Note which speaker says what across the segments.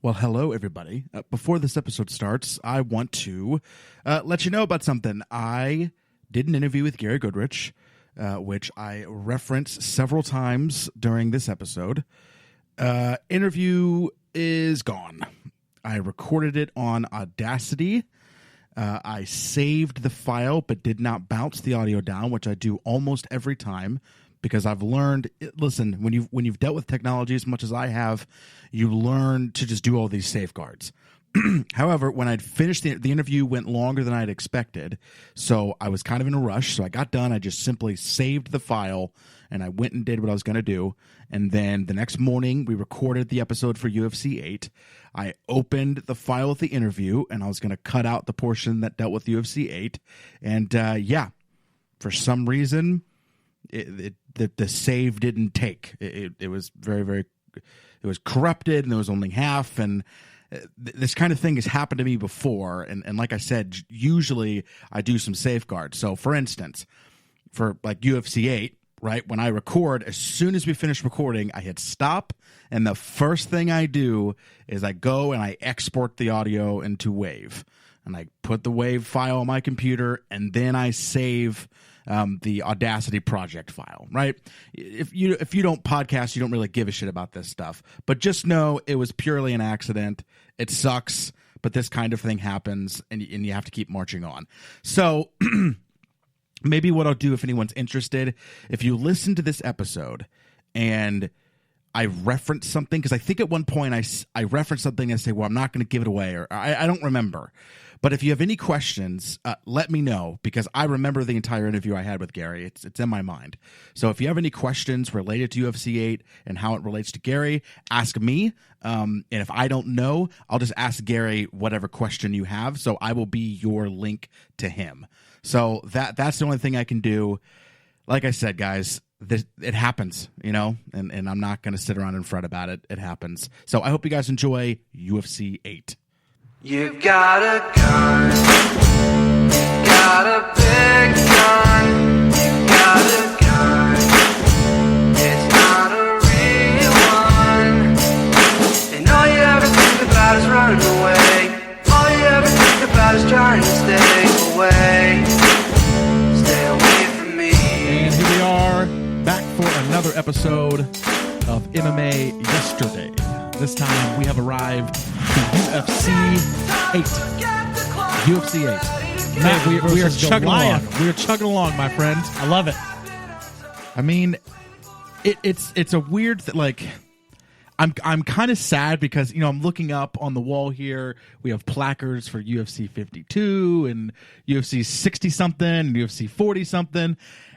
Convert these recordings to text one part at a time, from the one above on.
Speaker 1: Well, hello, everybody. Before this episode starts, I want to let you know about something. I did an interview with Gary Goodrich, which I referenced several times during this episode. Interview is gone. I recorded it on Audacity. I saved the file but did not bounce the audio down, which I do almost every time. Because I've learned, listen, when you've dealt with technology as much as I have, you learn to just do all these safeguards. However, when I'd finished the interview went longer than I'd expected, so I was kind of in a rush. So I got done. I just simply saved the file, and I went and did what I was going to do. And then the next morning, we recorded the episode for UFC 8. I opened the file with the interview, and I was going to cut out the portion that dealt with UFC 8. And for some reason, the save didn't take. It was very it was corrupted, and there was only half. And this kind of thing has happened to me before. And like I said, usually I do some safeguards. So for instance, for like UFC 8, right, when I record, as soon as we finish recording, I hit stop, and the first thing I do is I go and I export the audio into WAV, and I put the WAV file on my computer, and then I save the Audacity project file, right? If you don't podcast, you don't really give a shit about this stuff. But just know it was purely an accident. It sucks, but this kind of thing happens, and you have to keep marching on. So maybe what I'll do, if anyone's interested, if you listen to this episode and I reference something, because I think at one point I referenced something and say, well, I'm not going to give it away, or I don't remember. But if you have any questions, let me know, because I remember the entire interview I had with Gary. It's in my mind. So if you have any questions related to UFC 8 and how it relates to Gary, ask me. And if I don't know, I'll just ask Gary whatever question you have. So I will be your link to him. So that's the only thing I can do. Like I said, guys, it happens, and I'm not going to sit around and fret about it. It happens. So I hope you guys enjoy UFC 8.
Speaker 2: You've got a gun, you've got a big gun, you've got a gun, it's not a real one, and all you ever think about is running away, all you ever think about is trying to stay away from me.
Speaker 1: And here we are, back for another episode of MMA Yesterday. This time we have arrived to UFC 8. UFC 8. Matt, we are chugging along. We are chugging along, my friend.
Speaker 3: I love it.
Speaker 1: I mean, it's a weird like. I'm kind of sad because I'm looking up on the wall here. We have placards for UFC 52 and UFC 60 something and UFC 40 something.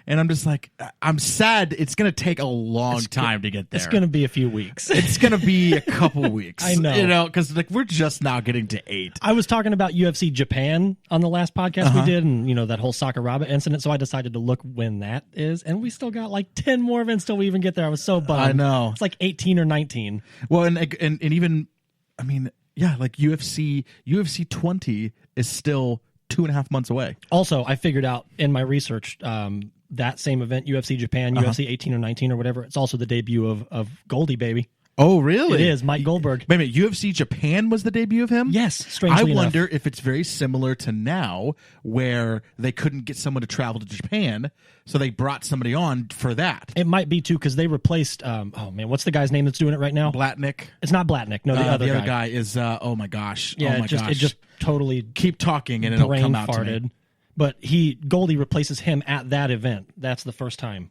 Speaker 1: And I'm just like, I'm sad. It's going to take a long time to get there.
Speaker 3: It's going to be a few weeks.
Speaker 1: It's going to be a couple weeks.
Speaker 3: I know.
Speaker 1: Because we're just now getting to 8.
Speaker 3: I was talking about UFC Japan on the last podcast we did, and that whole Sakuraba incident. So I decided to look when that is, and we still got like 10 more events till we even get there. I was so bummed.
Speaker 1: I know.
Speaker 3: It's like 18 or 19.
Speaker 1: Well, and even, I mean, yeah, like UFC 20 is still 2.5 months away.
Speaker 3: Also, I figured out in my research, that same event, UFC Japan, UFC 18 or 19 or whatever, it's also the debut of Goldie, baby.
Speaker 1: Oh, really?
Speaker 3: It is, Mike Goldberg.
Speaker 1: Wait a minute, UFC Japan was the debut of him?
Speaker 3: Yes, strangely enough.
Speaker 1: I wonder if it's very similar to now, where they couldn't get someone to travel to Japan, so they brought somebody on for that.
Speaker 3: It might be, too, because they replaced, what's the guy's name that's doing it right now?
Speaker 1: Blatnick.
Speaker 3: It's not Blatnick. No, the other guy
Speaker 1: is, oh my gosh.
Speaker 3: Yeah,
Speaker 1: oh my gosh.
Speaker 3: It just totally
Speaker 1: keep talking and it'll come out
Speaker 3: farted.
Speaker 1: To me.
Speaker 3: But Goldie replaces him at that event. That's the first time.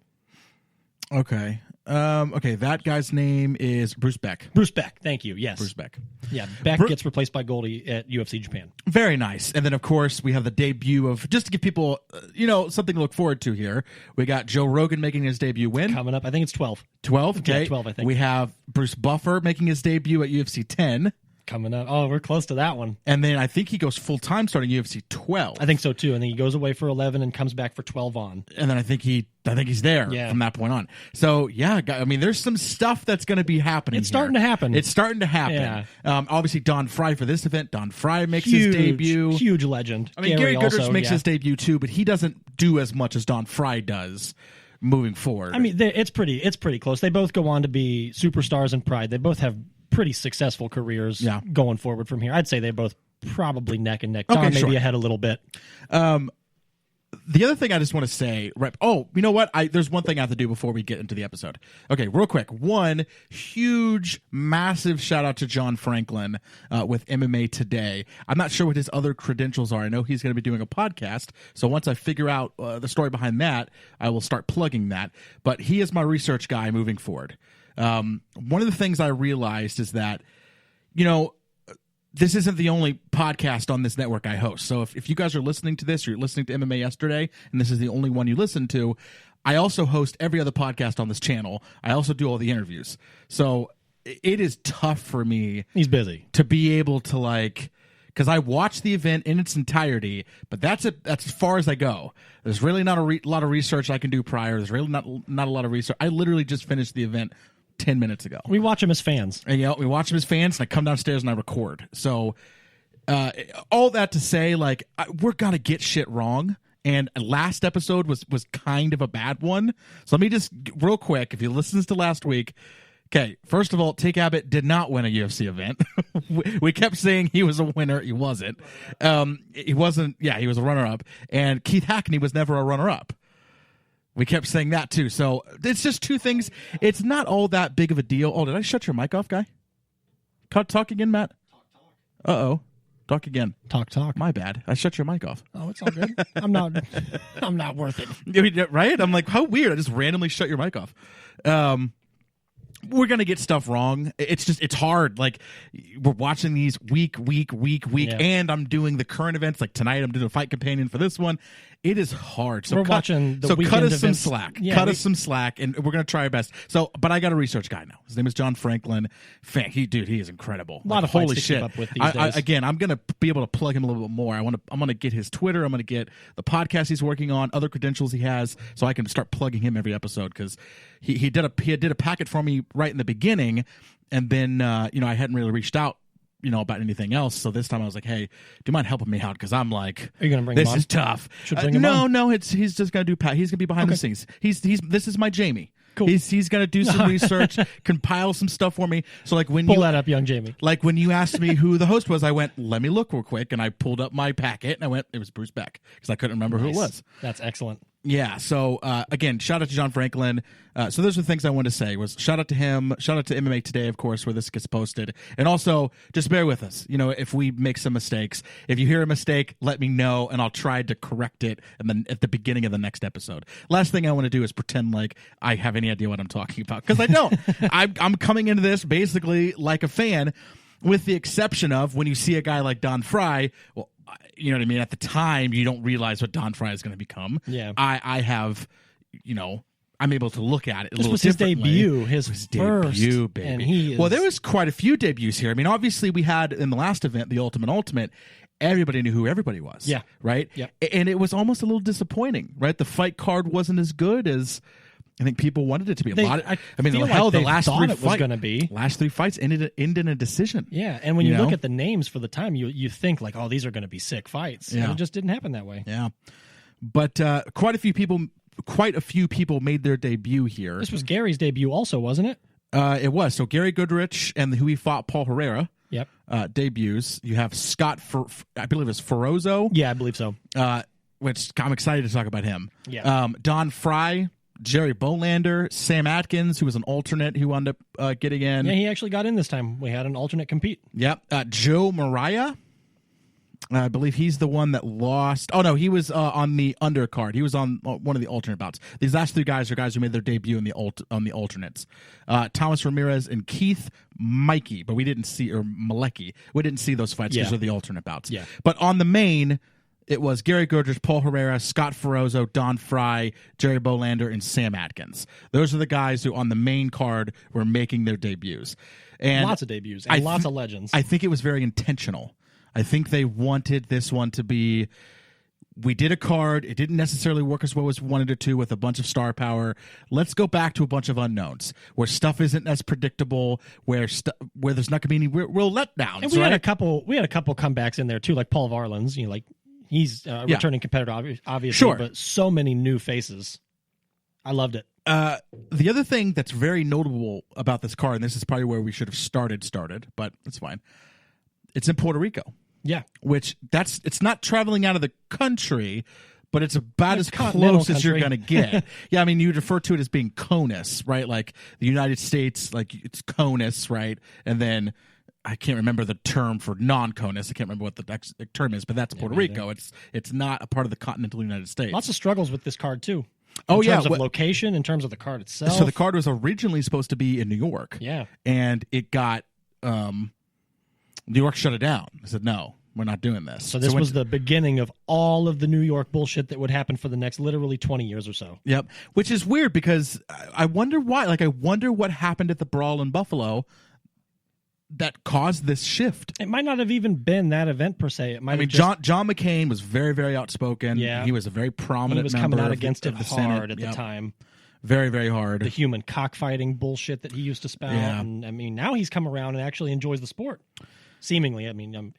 Speaker 1: Okay. That guy's name is Bruce Beck.
Speaker 3: Bruce Beck, thank you. Yes.
Speaker 1: Bruce Beck.
Speaker 3: Yeah, Beck gets replaced by Goldie at UFC Japan.
Speaker 1: Very nice. And then, of course, we have the debut of, just to give people, something to look forward to here, we got Joe Rogan making his debut win.
Speaker 3: Coming up, I think it's 12.
Speaker 1: 12? Okay.
Speaker 3: Yeah, 12, I think.
Speaker 1: We have Bruce Buffer making his debut at UFC 10.
Speaker 3: Coming up. Oh, we're close to that one.
Speaker 1: And then I think he goes full-time starting UFC 12.
Speaker 3: I think so, too. And then he goes away for 11 and comes back for 12 on.
Speaker 1: And then I think he's there from that point on. So, yeah, I mean, there's some stuff that's going to be happening.
Speaker 3: It's starting to happen.
Speaker 1: It's starting to happen.
Speaker 3: Yeah.
Speaker 1: Obviously, Don Fry for this event. Don Fry makes his debut.
Speaker 3: Huge legend.
Speaker 1: I mean, Gary Goodrich makes his debut, too, but he doesn't do as much as Don Fry does moving forward.
Speaker 3: I mean, it's pretty close. They both go on to be superstars in Pride. They both have pretty successful careers
Speaker 1: Yeah.
Speaker 3: going forward from here. I'd say they're both probably neck and neck.
Speaker 1: Okay,
Speaker 3: Don maybe
Speaker 1: sure.
Speaker 3: ahead a little bit.
Speaker 1: The other thing I just want to say, right? Oh, you know what? There's one thing I have to do before we get into the episode. Okay, real quick. One huge, massive shout out to John Franklin with MMA Today. I'm not sure what his other credentials are. I know he's going to be doing a podcast. So once I figure out the story behind that, I will start plugging that. But he is my research guy moving forward. One of the things I realized is that, this isn't the only podcast on this network I host. So if you guys are listening to this, or you're listening to MMA Yesterday, and this is the only one you listen to, I also host every other podcast on this channel. I also do all the interviews. So it is tough for me.
Speaker 3: He's busy.
Speaker 1: To be able to because I watch the event in its entirety, but that's as far as I go. There's really not a lot of research I can do prior. There's really not a lot of research. I literally just finished the event 10 minutes ago.
Speaker 3: We watch him as fans.
Speaker 1: And we watch him as fans, and I come downstairs and I record. So all that to say, we're gonna get shit wrong. And last episode was kind of a bad one. So let me just real quick, if you listens to last week, okay, first of all, Take Abbott did not win a UFC event. We kept saying he was a winner. He wasn't. He wasn't. Yeah, he was a runner-up. And Keith Hackney was never a runner-up. We kept saying that too. So it's just two things. It's not all that big of a deal. Oh, did I shut your mic off, guy? Talk again, Matt. Uh-oh. Talk again.
Speaker 3: Talk.
Speaker 1: My bad. I shut your mic off.
Speaker 3: Oh, it's all good. I'm not worth it.
Speaker 1: Right? I'm like, how weird. I just randomly shut your mic off. We're going to get stuff wrong. It's hard. We're watching these week,
Speaker 3: Yeah.
Speaker 1: and I'm doing the current events. Like tonight, I'm doing a fight companion for this one. It is hard. So
Speaker 3: we're watching the
Speaker 1: cut
Speaker 3: weekend
Speaker 1: us some
Speaker 3: events.
Speaker 1: slack.
Speaker 3: Yeah,
Speaker 1: cut us some slack, and we're going to try our best. So, but I got a research guy now. His name is John Franklin. He is incredible.
Speaker 3: A lot of
Speaker 1: holy
Speaker 3: fights to
Speaker 1: shit.
Speaker 3: keep up with these days.
Speaker 1: Again, I'm going to be able to plug him a little bit more. I'm going to get his Twitter. I'm going to get the podcast he's working on, other credentials he has, so I can start plugging him every episode because he did a packet for me right in the beginning, and then I hadn't really reached out about anything else. So this time I was like, hey, do you mind helping me out? Because I'm like,
Speaker 3: are you going to bring
Speaker 1: this
Speaker 3: him on?
Speaker 1: is tough.
Speaker 3: Should bring him on?
Speaker 1: No, he's just going to do he's going to be behind the scenes. This is my Jamie.
Speaker 3: Cool.
Speaker 1: He's going to do some research, compile some stuff for me. So when
Speaker 3: Pull that up, young Jamie.
Speaker 1: when you asked me who the host was, I went, let me look real quick, and I pulled up my packet and I went, it was Bruce Beck, because I couldn't remember who it was.
Speaker 3: That's excellent.
Speaker 1: Yeah, so again, shout out to John Franklin. So those are the things I wanted to say. Was shout out to him, shout out to MMA Today, of course, where this gets posted, and also just bear with us. If we make some mistakes, if you hear a mistake, let me know, and I'll try to correct it. And then at the beginning of the next episode, last thing I want to do is pretend like I have any idea what I'm talking about, because I don't. I'm coming into this basically like a fan, with the exception of when you see a guy like Don Fry. Well, you know what I mean? At the time, you don't realize what Don Fry is going to become.
Speaker 3: Yeah.
Speaker 1: I have, I'm able to look at it a
Speaker 3: This
Speaker 1: little
Speaker 3: was his
Speaker 1: differently.
Speaker 3: debut, his first
Speaker 1: debut, baby.
Speaker 3: And he is...
Speaker 1: Well, there was quite a few debuts here. I mean, obviously, we had in the last event, the Ultimate, everybody knew who everybody was.
Speaker 3: Yeah.
Speaker 1: Right?
Speaker 3: Yep.
Speaker 1: And it was almost a little disappointing, right? The fight card wasn't as good as I think people wanted it to be.
Speaker 3: They- I feel like
Speaker 1: the
Speaker 3: they
Speaker 1: last
Speaker 3: thought
Speaker 1: three
Speaker 3: it was gonna be.
Speaker 1: last three fights ended in a decision.
Speaker 3: Yeah, and when you look
Speaker 1: know?
Speaker 3: at the names for the time, you think like, oh, these are going to be sick fights.
Speaker 1: Yeah.
Speaker 3: And it just didn't happen that way.
Speaker 1: Yeah. But quite a few people made their debut here.
Speaker 3: This was Gary's debut also, wasn't it?
Speaker 1: It was. So Gary Goodrich and who he fought, Paul Herrera,
Speaker 3: Yep.
Speaker 1: debuts. You have Scott, I believe it's Ferozzo,
Speaker 3: Yeah, I believe so.
Speaker 1: which I'm excited to talk about him.
Speaker 3: Yeah.
Speaker 1: Don Fry, Jerry Bolander, Sam Atkins, who was an alternate who wound up getting in.
Speaker 3: Yeah, he actually got in this time. We had an alternate compete.
Speaker 1: Yep. Joe Mariah. I believe he's the one that lost. Oh, no, he was on the undercard. He was on one of the alternate bouts. These last three guys are guys who made their debut on the alternates. Thomas Ramirez and Keith Mikey, but we didn't see, or Malecki. We didn't see those fights because
Speaker 3: Yeah.
Speaker 1: of the alternate bouts.
Speaker 3: Yeah.
Speaker 1: But on the main, it was Gary Goodrich, Paul Herrera, Scott Ferozzo, Don Fry, Jerry Bolander, and Sam Atkins. Those are the guys who on the main card were making their debuts. And
Speaker 3: Lots of debuts and lots of legends.
Speaker 1: I think it was very intentional. I think they wanted this one to be, we did a card, it didn't necessarily work as well as we wanted it to with a bunch of star power. Let's go back to a bunch of unknowns where stuff isn't as predictable, where there's not going to be any real letdowns.
Speaker 3: and we
Speaker 1: right?
Speaker 3: had a couple comebacks in there too, like Paul Varlan's. Like he's a returning competitor, obviously,
Speaker 1: Sure.
Speaker 3: but so many new faces. I loved it.
Speaker 1: The other thing that's very notable about this card, and this is probably where we should have started, but it's fine. It's in Puerto Rico.
Speaker 3: Yeah.
Speaker 1: Which it's not traveling out of the country, but it's about as
Speaker 3: continental
Speaker 1: close as you're
Speaker 3: country.
Speaker 1: going to get. Yeah, I mean, you refer to it as being CONUS, right? Like the United States, like it's CONUS, right? And then I can't remember the term for non-CONUS. I can't remember what the term is, but that's Puerto Rico. It's not a part of the continental United States.
Speaker 3: Lots of struggles with this card, too.
Speaker 1: In
Speaker 3: terms of location, in terms of the card itself.
Speaker 1: So the card was originally supposed to be in New York.
Speaker 3: Yeah.
Speaker 1: And it got New York shut it down. I said, no, we're not doing this.
Speaker 3: So this was the beginning of all of the New York bullshit that would happen for the next literally 20 years or so.
Speaker 1: Yep. Which is weird because I wonder why. Like, I wonder what happened at the Brawl in Buffalo that caused this shift.
Speaker 3: It might not have even been that event per se. It might.
Speaker 1: I mean,
Speaker 3: have
Speaker 1: John McCain was very, very outspoken.
Speaker 3: Yeah.
Speaker 1: He was a very prominent.
Speaker 3: He was
Speaker 1: member
Speaker 3: coming out
Speaker 1: of
Speaker 3: against
Speaker 1: the,
Speaker 3: it
Speaker 1: of the
Speaker 3: hard
Speaker 1: Senate.
Speaker 3: at the time.
Speaker 1: Very, very hard.
Speaker 3: The human cockfighting bullshit that he used to spout.
Speaker 1: Yeah.
Speaker 3: And I mean, now he's come around and actually enjoys the sport. Seemingly, I mean,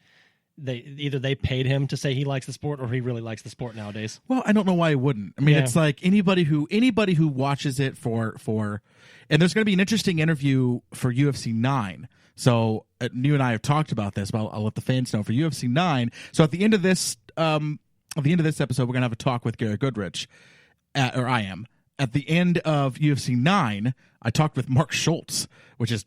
Speaker 3: they paid him to say he likes the sport, or he really likes the sport nowadays.
Speaker 1: Well, I don't know why he wouldn't. I mean,
Speaker 3: Yeah.
Speaker 1: it's like anybody who watches it for, and there's going to be an interesting interview for UFC 9. So you and I have talked about this, but I'll let the fans know for UFC 9. So at the end of this, episode, we're going to have a talk with Gary Goodrich, or I am. At the end of UFC 9, I talked with Mark Schultz, which is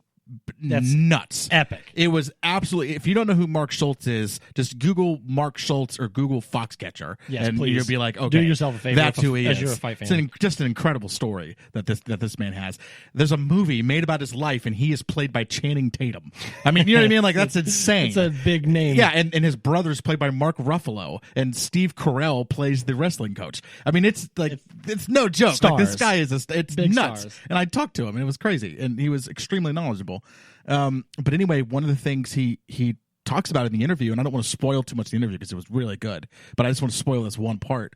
Speaker 1: nuts.
Speaker 3: Epic.
Speaker 1: It was absolutely. If you don't know who Mark Schultz is, just Google Mark Schultz or Google Foxcatcher,
Speaker 3: Yes,
Speaker 1: and
Speaker 3: please.
Speaker 1: you'll be like, okay,
Speaker 3: Do yourself a favor
Speaker 1: That's
Speaker 3: if a-
Speaker 1: who he
Speaker 3: as
Speaker 1: is.
Speaker 3: you're a fight fan.
Speaker 1: It's just an incredible story that this man has. There's a movie made about his life, and he is played by Channing Tatum. I mean, you know what I mean? Like that's insane.
Speaker 3: It's a big name.
Speaker 1: Yeah, and his brother's played by Mark Ruffalo, and Steve Carell plays the wrestling coach. I mean, it's like it's no joke. Like this
Speaker 3: Stars.
Speaker 1: guy is it's
Speaker 3: Big
Speaker 1: nuts.
Speaker 3: stars.
Speaker 1: And I talked to him, and it was crazy, and he was extremely knowledgeable. But anyway, one of the things he talks about in the interview, and I don't want to spoil too much of the interview because it was really good, but I just want to spoil this one part.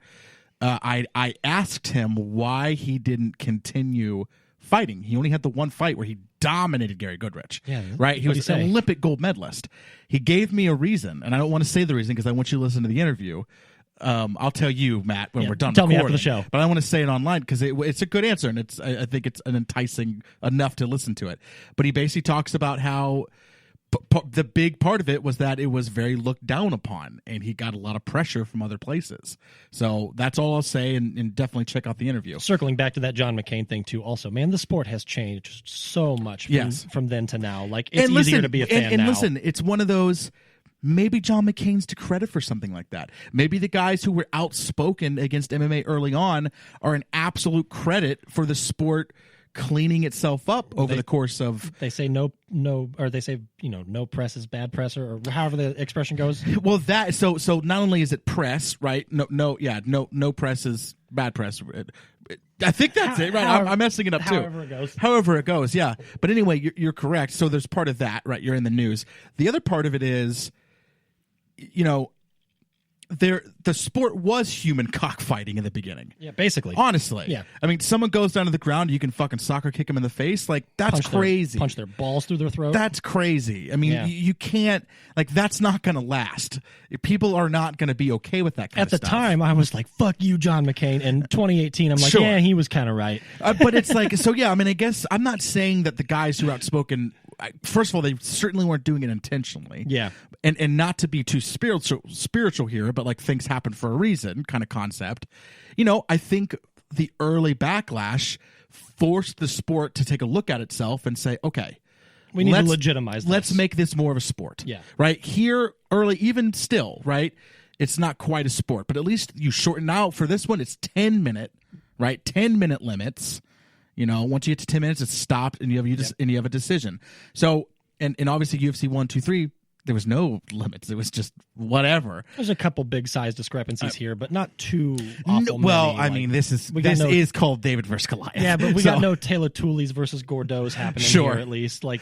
Speaker 1: I asked him why he didn't continue fighting. He only had the one fight where he dominated Gary Goodrich.
Speaker 3: Yeah,
Speaker 1: right? He
Speaker 3: what'd
Speaker 1: was
Speaker 3: he
Speaker 1: an
Speaker 3: say?
Speaker 1: Olympic gold medalist. He gave me a reason, and I don't want to say the reason because I want you to listen to the interview. I'll tell you, Matt, when we're done
Speaker 3: tell me
Speaker 1: recording.
Speaker 3: after the show.
Speaker 1: But I want to say it online because it's a good answer, and I think it's an enticing enough to listen to it. But he basically talks about how the big part of it was that it was very looked down upon, and he got a lot of pressure from other places. So that's all I'll say, and definitely check out the interview.
Speaker 3: Circling back to that John McCain thing too. Also, man, the sport has changed so much from then to now. Like it's easier to be a fan
Speaker 1: and
Speaker 3: now.
Speaker 1: listen, it's one of those. Maybe John McCain's to credit for something like that. Maybe the guys who were outspoken against MMA early on are an absolute credit for the sport cleaning itself up over the course of.
Speaker 3: They say no, or they say no press is bad press, or however the expression goes.
Speaker 1: Well, that so not only is it press, right? No press is bad press. I think that's it, right? I'm messing it up too. However it goes, yeah. But anyway, you're correct. So there's part of that, right? You're in the news. The other part of it is, the sport was human cockfighting in the beginning.
Speaker 3: Yeah, basically.
Speaker 1: Honestly.
Speaker 3: Yeah.
Speaker 1: I mean, someone goes down to the ground, you can fucking soccer kick them in the face. Like, that's crazy.
Speaker 3: Punch their balls through their throat.
Speaker 1: That's crazy. I mean,
Speaker 3: Yeah.
Speaker 1: you can't, like, that's not going to last. People are not going to be okay with that kind
Speaker 3: At
Speaker 1: of
Speaker 3: the
Speaker 1: stuff.
Speaker 3: time, I was like, fuck you, John McCain. In 2018, I'm like,
Speaker 1: Sure.
Speaker 3: yeah, he was kind of right.
Speaker 1: But it's like, so yeah, I mean, I guess I'm not saying that the guys who are outspoken, first of all, they certainly weren't doing it intentionally.
Speaker 3: Yeah.
Speaker 1: And not to be too spiritual here, but like things happen for a reason kind of concept. I think the early backlash forced the sport to take a look at itself and say, okay,
Speaker 3: We need to legitimize this.
Speaker 1: Let's make this more of a sport.
Speaker 3: Yeah.
Speaker 1: Right? Here, early, even still, right? It's not quite a sport, but at least you shorten out for this one, it's 10-minute, right? 10-minute limits. Once you get to 10 minutes, it's stopped and you have a decision. So, and obviously UFC 1, 2, 3, there was no limits. It was just whatever.
Speaker 3: There's a couple big size discrepancies here, but not too awful.
Speaker 1: Well,
Speaker 3: many. Like,
Speaker 1: this is called David versus Goliath.
Speaker 3: Yeah, but we got no Taylor Tulis versus Gordeau's happening
Speaker 1: Sure.
Speaker 3: here, at least. Like,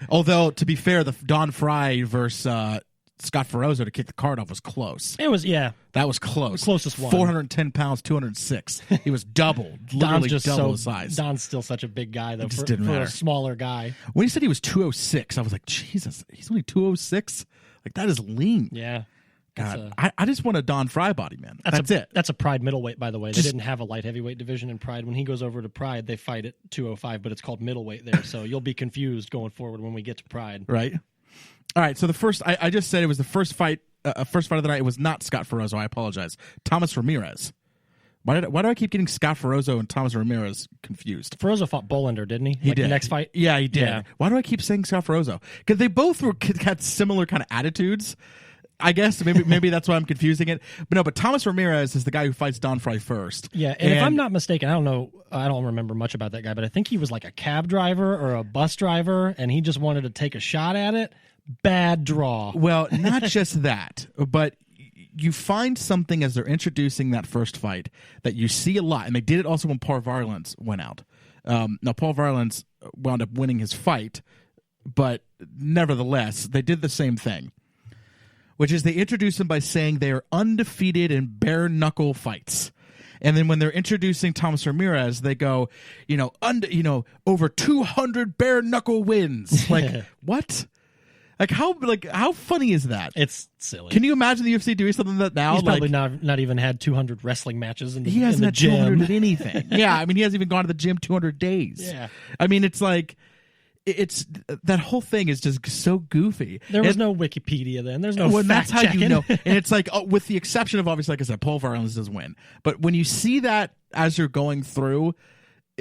Speaker 1: although, to be fair, the Don Fry versus Scott Ferozzo to kick the card off was close.
Speaker 3: it was, yeah.
Speaker 1: That was close.
Speaker 3: The closest one.
Speaker 1: 410 pounds, 206. He was double, literally double the size.
Speaker 3: Don's still such a big guy, though,
Speaker 1: It just
Speaker 3: for
Speaker 1: didn't matter.
Speaker 3: a smaller guy.
Speaker 1: When he said he was 206, I was like, Jesus, he's only 206? Like, that is lean.
Speaker 3: Yeah.
Speaker 1: God, I just want a Don Fry body, man. That's it.
Speaker 3: That's a Pride middleweight, by the way. They didn't have a light heavyweight division in Pride. When he goes over to Pride, they fight at 205, but it's called middleweight there. So you'll be confused going forward when we get to Pride.
Speaker 1: Right. All right. So the first, I just said it was the first fight of the night. It was not Scott Ferozzo. I apologize. Thomas Ramirez. Why do I keep getting Scott Ferozzo and Thomas Ramirez confused?
Speaker 3: Ferozzo fought Bolander, didn't he?
Speaker 1: He did.
Speaker 3: The next fight?
Speaker 1: Yeah, he did.
Speaker 3: Yeah.
Speaker 1: Why do I keep saying Scott Ferozzo? Because they both had similar kind of attitudes. I guess maybe that's why I'm confusing it. But Thomas Ramirez is the guy who fights Don Fry first.
Speaker 3: Yeah, and if I'm not mistaken, I don't remember much about that guy, but I think he was like a cab driver or a bus driver, and he just wanted to take a shot at it. Bad draw. Well,
Speaker 1: not just that, but you find something as they're introducing that first fight that you see a lot, and they did it also when Paul Varelans went out. Now, Paul Varelans wound up winning his fight, but nevertheless, they did the same thing, which is they introduce him by saying they are undefeated in bare-knuckle fights. And then when they're introducing Thomas Ramirez, they go, over 200 bare-knuckle wins. Like, what? Like how funny is that?
Speaker 3: It's silly.
Speaker 1: Can you imagine the UFC doing something like that now?
Speaker 3: He's probably not even had 200 wrestling matches in the
Speaker 1: He hasn't
Speaker 3: in the
Speaker 1: had
Speaker 3: gym.
Speaker 1: 200 anything. Yeah, I mean, he hasn't even gone to the gym 200 days.
Speaker 3: Yeah.
Speaker 1: I mean, it's like, it's that whole thing is just so goofy.
Speaker 3: There was no Wikipedia then. There's no fact
Speaker 1: that's how
Speaker 3: checking.
Speaker 1: you know. And it's like, with the exception of, obviously, like I said, Paul Varelans does win. But when you see that as you're going through,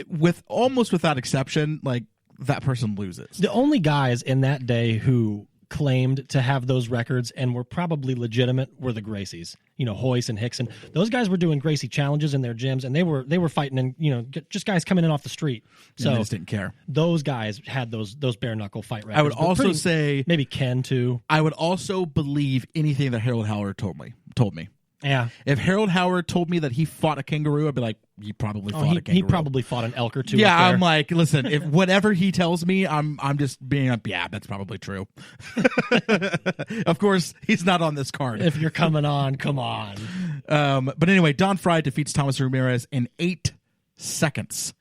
Speaker 1: with almost without exception, like, that person loses.
Speaker 3: The only guys in that day who claimed to have those records and were probably legitimate were the Gracies. Hoyce and Hickson. Those guys were doing Gracie challenges in their gyms, and they were fighting, and just guys coming in off the street. So
Speaker 1: they just didn't care.
Speaker 3: Those guys had those bare knuckle fight records.
Speaker 1: I would also say
Speaker 3: maybe Ken too.
Speaker 1: I would also believe anything that Harold Howard told me.
Speaker 3: Yeah.
Speaker 1: If Harold Howard told me that he fought a kangaroo, I'd be like, he probably fought a kangaroo.
Speaker 3: He probably fought an elk or two.
Speaker 1: Yeah, I'm like, listen, if whatever he tells me, I'm just being like, yeah, that's probably true. Of course, he's not on this card.
Speaker 3: If you're coming on, come on.
Speaker 1: But anyway, Don Fry defeats Thomas Ramirez in 8 seconds.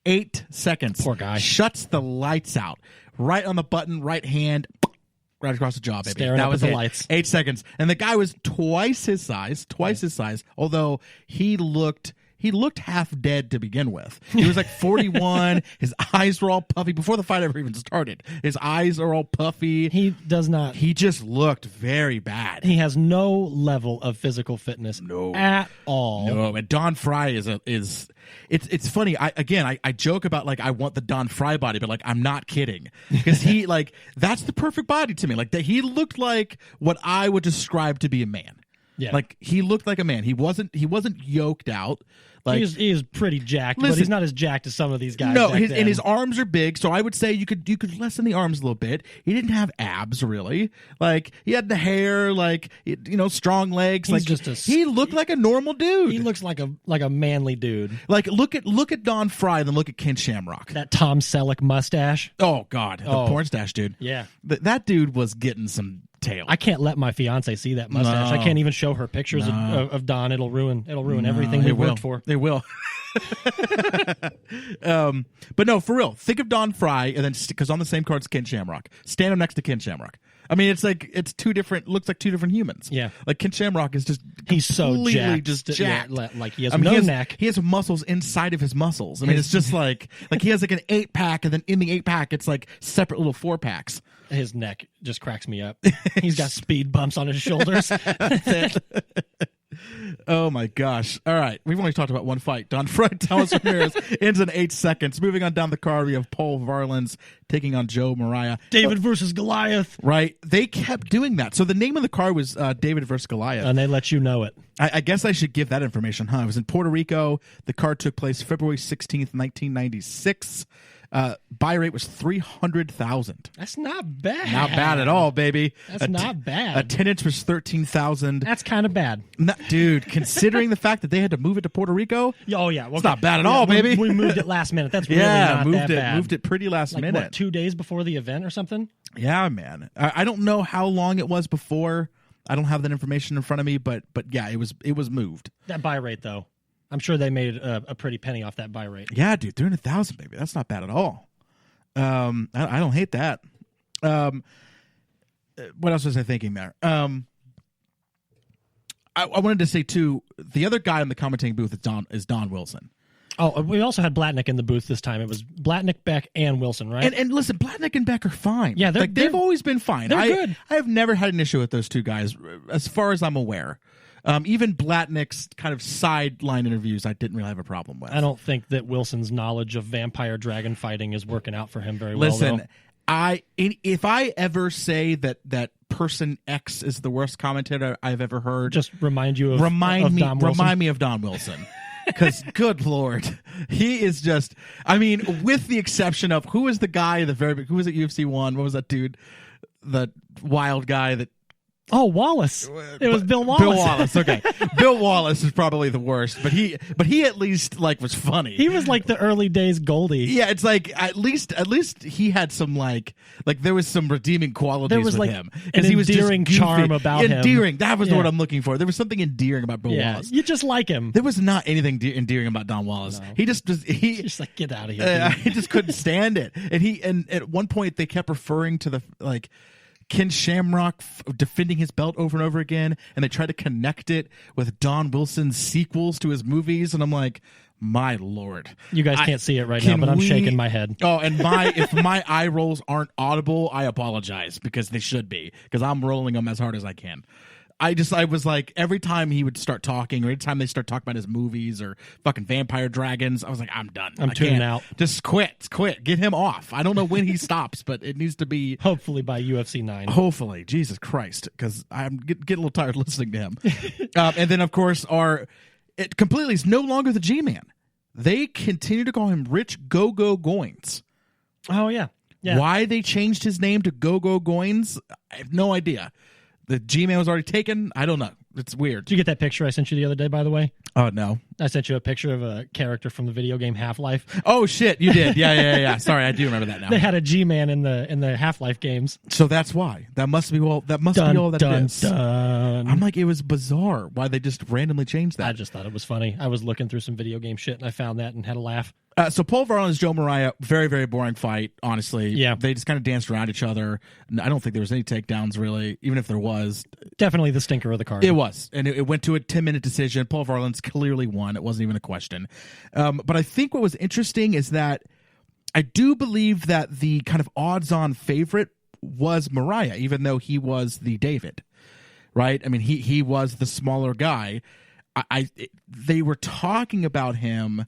Speaker 1: 8 seconds.
Speaker 3: Poor guy.
Speaker 1: Shuts the lights out. Right on the button, right hand. Right across the jaw, baby.
Speaker 3: Staring
Speaker 1: that
Speaker 3: up
Speaker 1: was
Speaker 3: at the
Speaker 1: it.
Speaker 3: lights.
Speaker 1: 8 seconds. And the guy was twice his size, although he looked half dead to begin with. He was like 41. His eyes were all puffy before the fight ever even started. His eyes are all puffy.
Speaker 3: He does not.
Speaker 1: He just looked very bad.
Speaker 3: He has no level of physical fitness at all.
Speaker 1: No, and Don Fry is it's funny. I joke about, like, I want the Don Fry body, but, like, I'm not kidding, because he, like, that's the perfect body to me. Like, that he looked like what I would describe to be a man.
Speaker 3: Yeah.
Speaker 1: Like, he looked like a man. He wasn't yoked out. Like,
Speaker 3: he is pretty jacked, but he's not as jacked as some of these guys.
Speaker 1: No, and his arms are big, so I would say you could lessen the arms a little bit. He didn't have abs, really. Like, he had the hair, like, strong legs.
Speaker 3: He's
Speaker 1: like, he looked like a normal dude.
Speaker 3: He looks like a manly dude.
Speaker 1: Like, look at Don Fry, then look at Ken Shamrock.
Speaker 3: That Tom Selleck mustache.
Speaker 1: Oh God, the porn stash dude.
Speaker 3: Yeah,
Speaker 1: that dude was getting some tail.
Speaker 3: I can't let my fiance see that mustache.
Speaker 1: No.
Speaker 3: I can't even show her pictures of Don. It'll ruin everything we worked for.
Speaker 1: They will. But no, for real. Think of Don Fry, and then, because on the same card is Ken Shamrock. Stand him next to Ken Shamrock. I mean, looks like two different humans.
Speaker 3: Yeah.
Speaker 1: Like, Ken Shamrock is just
Speaker 3: he's so jacked.
Speaker 1: just jacked.
Speaker 3: Yeah, like he has no neck.
Speaker 1: He has muscles inside of his muscles. I mean, it's just like he has like an 8-pack, and then in the 8-pack, it's like separate little 4-packs.
Speaker 3: His neck just cracks me up. He's got speed bumps on his shoulders.
Speaker 1: Oh my gosh. All right. We've only talked about one fight. Don Fry, Thomas Ramirez ends in 8 seconds. Moving on down the card, we have Paul Varelans taking on Joe Mariah.
Speaker 3: David versus Goliath.
Speaker 1: Right. They kept doing that. So the name of the card was David versus Goliath.
Speaker 3: And they let you know it.
Speaker 1: I guess I should give that information, huh? It was in Puerto Rico. The card took place February 16th, 1996. Buy rate was 300,000.
Speaker 3: That's not bad.
Speaker 1: Not bad at all, baby.
Speaker 3: That's not bad.
Speaker 1: Attendance was 13,000.
Speaker 3: That's kind of bad.
Speaker 1: Dude, considering the fact that they had to move it to Puerto Rico.
Speaker 3: Oh yeah,
Speaker 1: it's not bad at all, baby.
Speaker 3: We moved it last minute. That's really not that bad.
Speaker 1: Moved it pretty last minute.
Speaker 3: What, 2 days before the event or something?
Speaker 1: Yeah, man. I don't know how long it was before. I don't have that information in front of me, but yeah, it was moved.
Speaker 3: That buy rate though. I'm sure they made a pretty penny off that buy rate.
Speaker 1: Yeah, dude, 300,000, baby. That's not bad at all. I don't hate that. What else was I thinking there? I wanted to say too, the other guy in the commentating booth is Don Wilson.
Speaker 3: Oh, we also had Blatnick in the booth this time. It was Blatnick, Beck, and Wilson, right?
Speaker 1: And listen, Blatnick and Beck are fine.
Speaker 3: Yeah,
Speaker 1: they've always been fine.
Speaker 3: They're good.
Speaker 1: I have never had an issue with those two guys, as far as I'm aware. Even Blatnick's kind of sideline interviews, I didn't really have a problem with.
Speaker 3: I don't think that Wilson's knowledge of vampire dragon fighting is working out for him very well.
Speaker 1: Listen, if I ever say that person X is the worst commentator I've ever heard,
Speaker 3: just remind you of
Speaker 1: remind
Speaker 3: Don
Speaker 1: me of Don Wilson. Because, good Lord, he is just, I mean, with the exception of, who was the guy, who was at UFC 1? What was that dude? The wild guy that,
Speaker 3: oh, Wallace. It was Bill Wallace.
Speaker 1: Bill Wallace, okay. Bill Wallace is probably the worst, but he at least like was funny.
Speaker 3: He was like the early days Goldie.
Speaker 1: Yeah, it's like at least he had some like there was some redeeming qualities with
Speaker 3: like
Speaker 1: him.
Speaker 3: an
Speaker 1: He was just
Speaker 3: endearing
Speaker 1: goofy.
Speaker 3: Charm about him.
Speaker 1: Endearing. That was the
Speaker 3: Yeah.
Speaker 1: word I'm looking for. There was something endearing about Bill Wallace.
Speaker 3: You just like him.
Speaker 1: There was not anything endearing about Don Wallace.
Speaker 3: No.
Speaker 1: He just
Speaker 3: Just like, get out of here.
Speaker 1: he just couldn't stand it. And at one point they kept referring to the like Ken Shamrock defending his belt over and over again, and they tried to connect it with Don Wilson's sequels to his movies, and I'm like, my Lord.
Speaker 3: You guys can't see it right now, but I'm shaking my head.
Speaker 1: Oh, and if my eye rolls aren't audible, I apologize, because they should be, because I'm rolling them as hard as I can. I was like, every time he would start talking, or every time they start talking about his movies or fucking vampire dragons, I was like, I'm done.
Speaker 3: I'm tuning out.
Speaker 1: Just quit. Get him off. I don't know when he stops, but it needs to be
Speaker 3: Hopefully by UFC 9.
Speaker 1: Hopefully, Jesus Christ, because I'm getting a little tired listening to him. And then, of course, it completely is no longer the G-Man. They continue to call him Rich Go-Go Goins.
Speaker 3: Oh, yeah.
Speaker 1: Why they changed his name to Go-Go Goins, I have no idea. The G-Man was already taken. I don't know. It's weird.
Speaker 3: Did you get that picture I sent you the other day, by the way?
Speaker 1: Oh, no.
Speaker 3: I sent you a picture of a character from the video game Half-Life.
Speaker 1: Oh, shit. You did. Yeah. Sorry, I do remember that now.
Speaker 3: They had a G-Man in the Half-Life games.
Speaker 1: So that's why. That must be all that it is. I'm like, it was bizarre why they just randomly changed that.
Speaker 3: I just thought it was funny. I was looking through some video game shit, and I found that and had a laugh.
Speaker 1: So Paul Varelon's Joe Mariah, very, very boring fight, honestly.
Speaker 3: Yeah.
Speaker 1: They just kind of danced around each other. I don't think there was any takedowns, really, even if there was.
Speaker 3: Definitely the stinker of the card.
Speaker 1: It was. And it went to a 10-minute decision. Paul Varelon's clearly won. It wasn't even a question. But I think what was interesting is that I do believe that the kind of odds-on favorite was Mariah, even though he was the David, right? I mean, he was the smaller guy. They were talking about him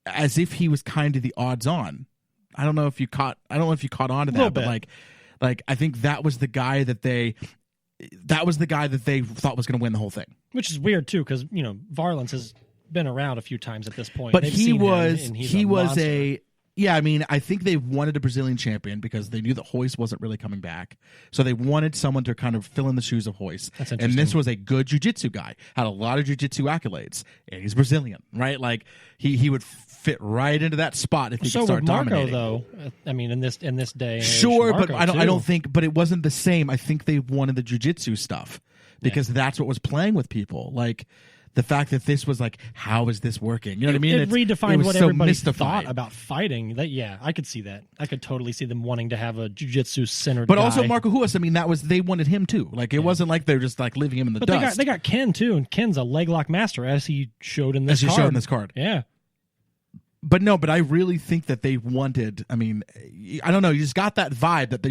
Speaker 1: as if he was kind of the odds on. I don't know if you caught on to that, but like I think that was the guy that they thought was going to win the whole thing. Which
Speaker 3: is weird too, because Varlins has been around a few times at this point.
Speaker 1: But
Speaker 3: They've
Speaker 1: he
Speaker 3: seen
Speaker 1: was
Speaker 3: him, and he's monster.
Speaker 1: Yeah, I mean, I think they wanted a Brazilian champion because they knew that Hoist wasn't really coming back. So they wanted someone to kind of fill in the shoes of Hoist.
Speaker 3: That's
Speaker 1: and
Speaker 3: interesting.
Speaker 1: this was a good jiu-jitsu guy. Had a lot of jiu-jitsu accolades. And he's Brazilian, right? Like, he would fit right into that spot if he could start
Speaker 3: would Marco,
Speaker 1: dominating.
Speaker 3: though. I mean, in this day.
Speaker 1: Sure,
Speaker 3: Marco,
Speaker 1: but I don't think, but it wasn't the same. I think they wanted the jiu-jitsu stuff because that's what was playing with people. Like, the fact that this was like, how is this working? You know what I mean?
Speaker 3: It redefined what
Speaker 1: so
Speaker 3: everybody
Speaker 1: mystified.
Speaker 3: thought about fighting. I could see that. I could totally see them wanting to have a jiu-jitsu centered
Speaker 1: But
Speaker 3: guy.
Speaker 1: also Marco Huas, I mean, they wanted him too. Like, it wasn't like they're just like leaving him in the
Speaker 3: but
Speaker 1: dust.
Speaker 3: they got Ken too, and Ken's a leg lock master, as he showed in this
Speaker 1: As he
Speaker 3: card.
Speaker 1: showed in this card.
Speaker 3: Yeah.
Speaker 1: But I really think that they wanted, I mean, I don't know, you just got that vibe that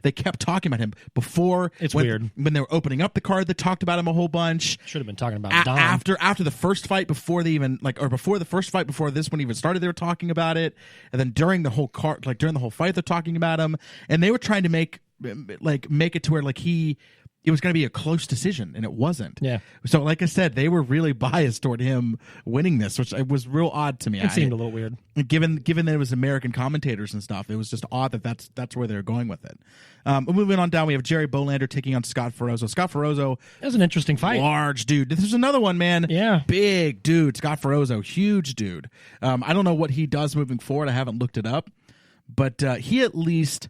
Speaker 1: they kept talking about him before.
Speaker 3: It's weird.
Speaker 1: When they were opening up the card, they talked about him a whole bunch.
Speaker 3: Should have been talking about Dom.
Speaker 1: After the first fight, before the first fight, before this one even started, they were talking about it. And then during the whole card, like during the whole fight, they're talking about him. And they were trying to make it to where it was going to be a close decision, and it wasn't.
Speaker 3: Yeah.
Speaker 1: So, like I said, they were really biased toward him winning this, which was real odd to me.
Speaker 3: It seemed a little weird.
Speaker 1: Given that it was American commentators and stuff, it was just odd that's where they were going with it. Moving on down, we have Jerry Bolander taking on Scott Ferozzo. Scott Ferozzo,
Speaker 3: that was an interesting fight.
Speaker 1: Large dude. This is another one, man.
Speaker 3: Yeah.
Speaker 1: Big dude. Scott Ferozzo, huge dude. I don't know what he does moving forward. I haven't looked it up, but he at least.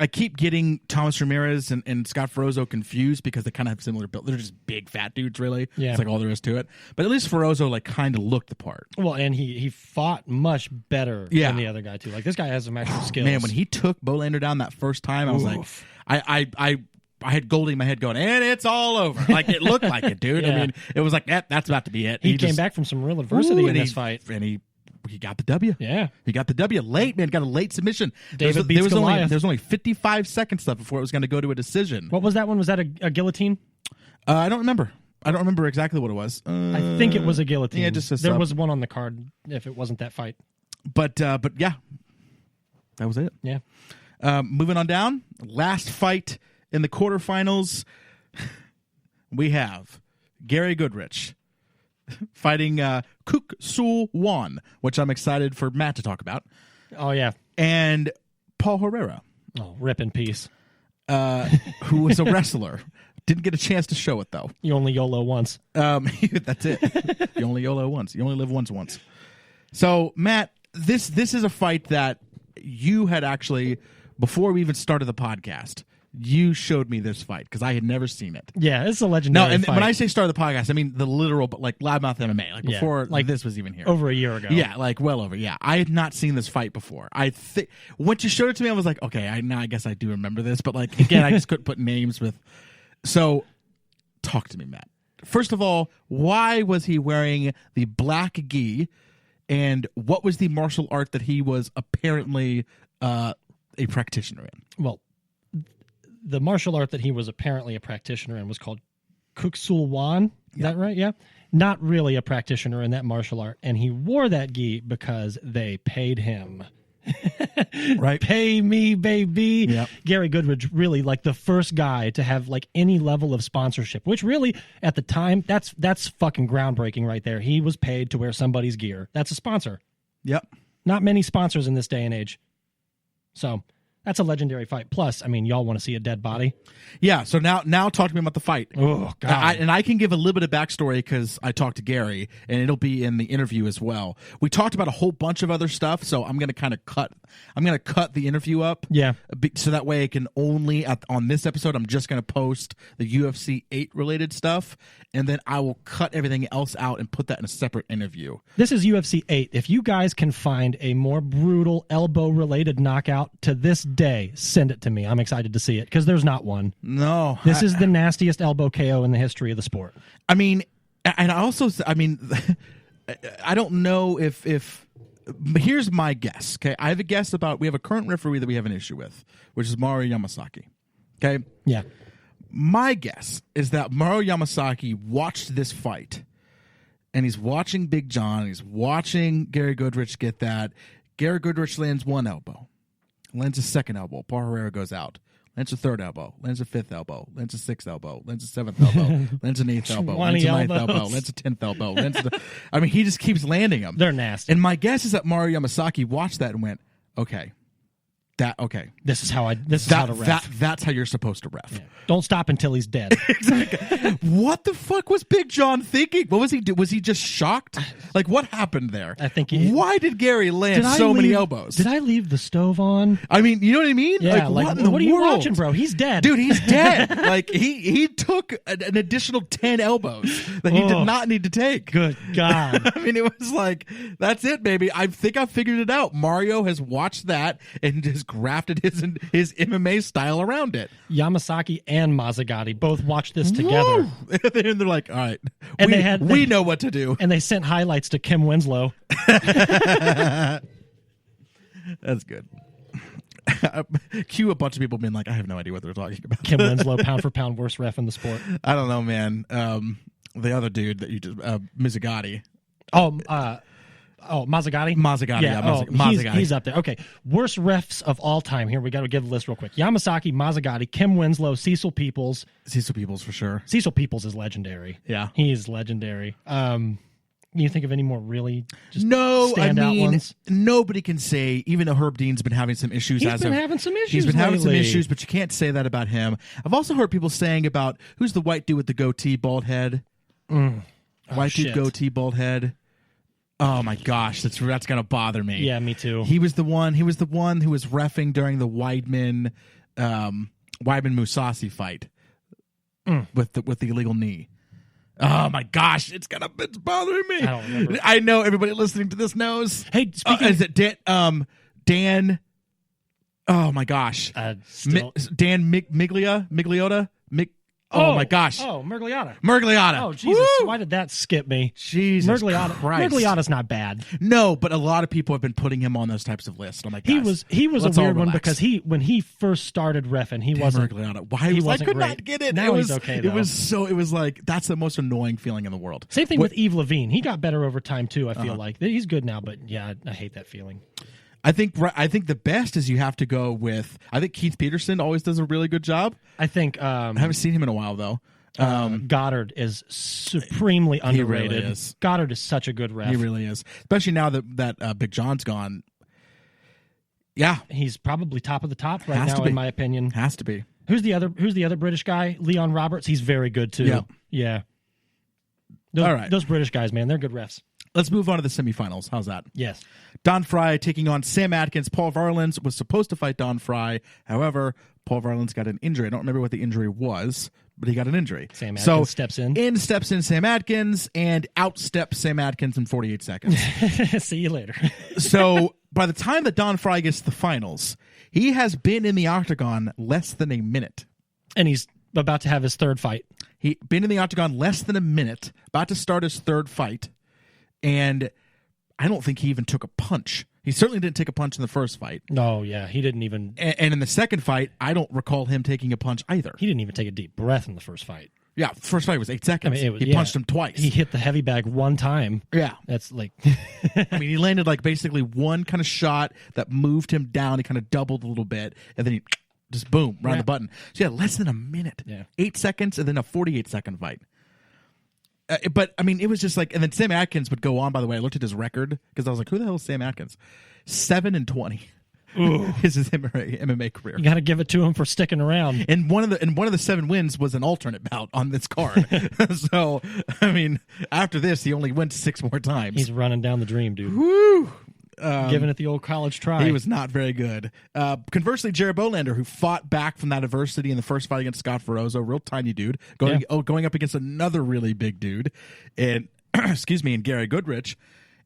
Speaker 1: I keep getting Thomas Ramirez and Scott Ferozzo confused because they kind of have similar build. They're just big fat dudes, really. Yeah. It's like all there is to it. But at least Ferozzo kind of looked the part.
Speaker 3: Well, and he fought much better than the other guy too. Like, this guy has some actual skills.
Speaker 1: Man, when he took Bolander down that first time, I was like, I had Goldie in my head going, and it's all over. Like, it looked like it, dude.
Speaker 3: Yeah.
Speaker 1: I mean, it was like, that's about to be it.
Speaker 3: He came back from some real adversity in this fight.
Speaker 1: And he got the W.
Speaker 3: Yeah.
Speaker 1: He got the W late, man. Got a late submission.
Speaker 3: David beats Goliath.
Speaker 1: There was only 55 seconds left before it was going to go to a decision.
Speaker 3: What was that one? Was that a guillotine?
Speaker 1: I don't remember. I don't remember exactly what it was.
Speaker 3: I think it was a guillotine.
Speaker 1: Yeah, it just says
Speaker 3: there
Speaker 1: sub.
Speaker 3: was one on the card if it wasn't that fight.
Speaker 1: But yeah, that was it.
Speaker 3: Yeah.
Speaker 1: Moving on down, last fight in the quarterfinals, we have Gary Goodrich fighting Kuk Sul Wan, which I'm excited for Matt to talk about,
Speaker 3: Oh, yeah.
Speaker 1: and Paul Herrera,
Speaker 3: Oh, rip in peace.
Speaker 1: who was a wrestler. Didn't get a chance to show it, though.
Speaker 3: You only YOLO once.
Speaker 1: That's it. You only YOLO once. You only live once. So, Matt, this is a fight that you had actually, before we even started the podcast, you showed me this fight because I had never seen it.
Speaker 3: Yeah, it's a legendary
Speaker 1: No, and
Speaker 3: fight.
Speaker 1: when I say start the podcast, I mean the literal, but like LoudMouth MMA, like
Speaker 3: Yeah,
Speaker 1: before
Speaker 3: like
Speaker 1: this was even here.
Speaker 3: over a year ago.
Speaker 1: Yeah, like well over. Yeah, I had not seen this fight before. I think once you showed it to me, I was like, okay, I guess I do remember this, but like again, I just couldn't put names with. So, talk to me, Matt. First of all, why was he wearing the black gi, and what was the martial art that he was apparently a practitioner in?
Speaker 3: Well, the martial art that he was apparently a practitioner in was called Kuk Sul Wan. Is that right? Yeah. Not really a practitioner in that martial art. And he wore that gi because they paid him.
Speaker 1: Right.
Speaker 3: Pay me, baby.
Speaker 1: Yep.
Speaker 3: Gary Goodrich, really like the first guy to have like any level of sponsorship, which really at the time, that's fucking groundbreaking right there. He was paid to wear somebody's gear. That's a sponsor.
Speaker 1: Yep.
Speaker 3: Not many sponsors in this day and age. So that's a legendary fight. Plus, I mean, y'all want to see a dead body?
Speaker 1: Yeah. So now talk to me about the fight.
Speaker 3: Oh, God.
Speaker 1: And I can give a little bit of backstory because I talked to Gary, and it'll be in the interview as well. We talked about a whole bunch of other stuff, so I'm going to kind of cut the interview up.
Speaker 3: Yeah.
Speaker 1: So that way I can only on this episode I'm just going to post the UFC 8 related stuff, and then I will cut everything else out and put that in a separate interview.
Speaker 3: This is UFC 8. If you guys can find a more brutal elbow-related knockout to this day, send it to me. I'm excited to see it because there's not one.
Speaker 1: No.
Speaker 3: This is the nastiest elbow KO in the history of the sport.
Speaker 1: I mean, and I don't know if here's my guess. Okay, I have a guess we have a current referee that we have an issue with, which is Mario Yamasaki. Okay,
Speaker 3: Yeah.
Speaker 1: my guess is that Mario Yamasaki watched this fight, and he's watching Big John. He's watching Gary Goodrich get that. Gary Goodrich lands one elbow, lands a second elbow. Paul Herrera goes out. Lands a third elbow, lands a fifth elbow, lands a sixth elbow, lands a seventh elbow, lands an eighth elbow, lands a ninth elbow, lands a 10th elbow. He just keeps landing them.
Speaker 3: They're nasty.
Speaker 1: And my guess is that Mario Yamasaki watched that and went, okay.
Speaker 3: This is how to ref.
Speaker 1: That's how you're supposed to ref.
Speaker 3: Yeah. Don't stop until he's dead.
Speaker 1: What the fuck was Big John thinking? What was he do? Was he just shocked? Like, what happened there?
Speaker 3: I think
Speaker 1: why did Gary land so many elbows?
Speaker 3: Did I leave the stove on?
Speaker 1: I mean, you know what I mean?
Speaker 3: Yeah,
Speaker 1: what in the
Speaker 3: what are you
Speaker 1: world?
Speaker 3: watching, bro? He's dead.
Speaker 1: Dude, he's dead. Like, he took an additional 10 elbows that he did not need to take.
Speaker 3: Good God.
Speaker 1: I mean, it was like, that's it, baby. I think I figured it out. Mario has watched that and has grafted his MMA style around it.
Speaker 3: Yamasaki and Mazzagatti both watched this together.
Speaker 1: And they're like, all right,
Speaker 3: And
Speaker 1: we know what to do.
Speaker 3: And they sent highlights to Kim Winslow.
Speaker 1: That's good. Cue a bunch of people being like, I have no idea what they're talking about.
Speaker 3: Kim Winslow, pound for pound, worst ref in the sport.
Speaker 1: I don't know, man. The other dude that you just, Mizzagatti.
Speaker 3: Mazzagatti?
Speaker 1: Mazzagatti, yeah. Mazzagatti.
Speaker 3: He's up there. Okay. Worst refs of all time. Here, we got to give the list real quick. Yamasaki, Mazzagatti, Kim Winslow, Cecil Peoples.
Speaker 1: Cecil Peoples, for sure.
Speaker 3: Cecil Peoples is legendary.
Speaker 1: Yeah.
Speaker 3: He's legendary. You think of any more really just
Speaker 1: standout
Speaker 3: ones?
Speaker 1: Nobody can say, even though Herb Dean's been having some issues.
Speaker 3: He's been having some issues
Speaker 1: but you can't say that about him. I've also heard people saying about, who's the white dude with the goatee, bald head? White dude, goatee, bald head. Oh my gosh, that's gonna bother me.
Speaker 3: Yeah, me too.
Speaker 1: He was the one who was reffing during the Weidman Musasi fight with the illegal knee. Oh my gosh, it's bothering me.
Speaker 3: I don't remember.
Speaker 1: I know everybody listening to this knows.
Speaker 3: Hey, speaking
Speaker 1: is it Dan? Oh my gosh,
Speaker 3: Still...
Speaker 1: Dan Migliota. Oh my gosh.
Speaker 3: Oh, Mergliata.
Speaker 1: Oh,
Speaker 3: Jesus.
Speaker 1: Woo!
Speaker 3: Why did that skip me?
Speaker 1: Jesus Christ.
Speaker 3: Mergliata's not bad.
Speaker 1: No, but a lot of people have been putting him on those types of lists. I'm like,
Speaker 3: he was a weird one because when he first started reffing, he wasn't.
Speaker 1: Mergliata. Why? I could not get it.
Speaker 3: Now he's okay, though.
Speaker 1: It was like, that's the most annoying feeling in the world.
Speaker 3: Same thing with Yves Levine. He got better over time, too, I feel like. He's good now, but yeah, I hate that feeling.
Speaker 1: I think the best is you have to go with, I think Keith Peterson always does a really good job.
Speaker 3: I think.
Speaker 1: I haven't seen him in a while, though.
Speaker 3: Goddard is supremely underrated.
Speaker 1: He really is.
Speaker 3: Goddard is such a good ref.
Speaker 1: He really is, especially now that Big John's gone. Yeah,
Speaker 3: he's probably top of the top right now, in my opinion.
Speaker 1: Has to be.
Speaker 3: Who's the other British guy? Leon Roberts. He's very good too. Yeah.
Speaker 1: All right,
Speaker 3: those British guys, man, they're good refs.
Speaker 1: Let's move on to the semifinals. How's that?
Speaker 3: Yes.
Speaker 1: Don Fry taking on Sam Atkins. Paul Varlins was supposed to fight Don Fry. However, Paul Varlins got an injury. I don't remember what the injury was, but he got an injury.
Speaker 3: Sam Atkins steps in.
Speaker 1: In steps in Sam Atkins and outsteps Sam Atkins in 48 seconds.
Speaker 3: See you later.
Speaker 1: So by the time that Don Fry gets to the finals, he has been in the octagon less than a minute.
Speaker 3: And he's about to have his third fight.
Speaker 1: He's been in the octagon less than a minute, about to start his third fight. And I don't think he even took a punch. He certainly didn't take a punch in the first fight.
Speaker 3: No, yeah, he didn't even.
Speaker 1: And in the second fight, I don't recall him taking a punch either.
Speaker 3: He didn't even take a deep breath in the first fight.
Speaker 1: Yeah, the first fight was 8 seconds. He punched him twice.
Speaker 3: He hit the heavy bag one time.
Speaker 1: Yeah.
Speaker 3: That's like...
Speaker 1: I mean, he landed like basically one kind of shot that moved him down. He kind of doubled a little bit, and then he just boom, right on the button. So yeah, less than a minute.
Speaker 3: Yeah.
Speaker 1: 8 seconds, and then a 48-second fight. But, I mean, it was just like... And then Sam Atkins would go on, by the way. I looked at his record, because I was like, who the hell is Sam Atkins? 7-20 is his MMA career.
Speaker 3: You got to give it to him for sticking around.
Speaker 1: And one of the 7 wins was an alternate bout on this card. So, I mean, after this, he only went 6 more times.
Speaker 3: He's running down the dream, dude.
Speaker 1: Woo!
Speaker 3: Giving it the old college try.
Speaker 1: He was not very good. Conversely, Jared Bolander, who fought back from that adversity in the first fight against Scott Ferozzo, real tiny dude, going up against another really big dude, and and Gary Goodrich,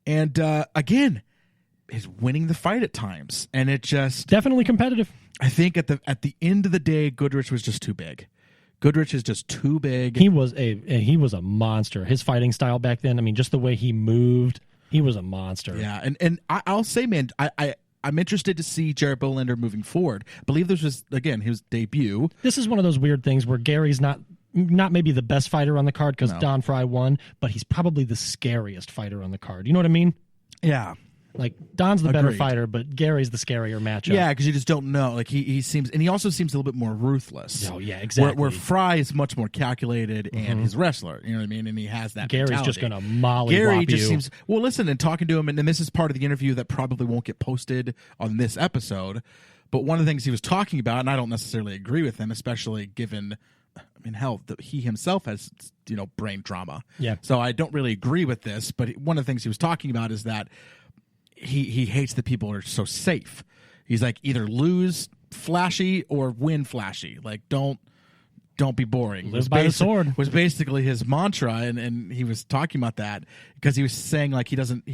Speaker 1: and again, is winning the fight at times, and it just
Speaker 3: definitely competitive.
Speaker 1: I think at the end of the day, Goodrich was just too big. Goodrich is just too big.
Speaker 3: He was a monster. His fighting style back then, I mean, just the way he moved. He was a monster.
Speaker 1: Yeah, and I'll say, man, I'm interested to see Jared Bolander moving forward. I believe this was, again, his debut.
Speaker 3: This is one of those weird things where Gary's not maybe the best fighter on the card because Don Fry won, but he's probably the scariest fighter on the card. You know what I mean?
Speaker 1: Yeah.
Speaker 3: Like, Don's the better fighter, but Gary's the scarier matchup.
Speaker 1: Yeah, because you just don't know. Like, he seems, and he also seems a little bit more ruthless.
Speaker 3: Oh, yeah, exactly.
Speaker 1: Where Fry is much more calculated and his wrestler, you know what I mean? And he has that
Speaker 3: Gary's
Speaker 1: mentality.
Speaker 3: just going to mollywop
Speaker 1: Gary just
Speaker 3: you.
Speaker 1: seems, well, listen, and talking to him, and this is part of the interview that probably won't get posted on this episode, but one of the things he was talking about, and I don't necessarily agree with him, especially given, I mean, hell, he himself has, brain trauma.
Speaker 3: Yeah.
Speaker 1: So I don't really agree with this, but one of the things he was talking about is that he hates that people are so safe. He's like, either lose flashy or win flashy. Like, don't be boring.
Speaker 3: Live by the sword
Speaker 1: was basically his mantra, and he was talking about that because he was saying like he doesn't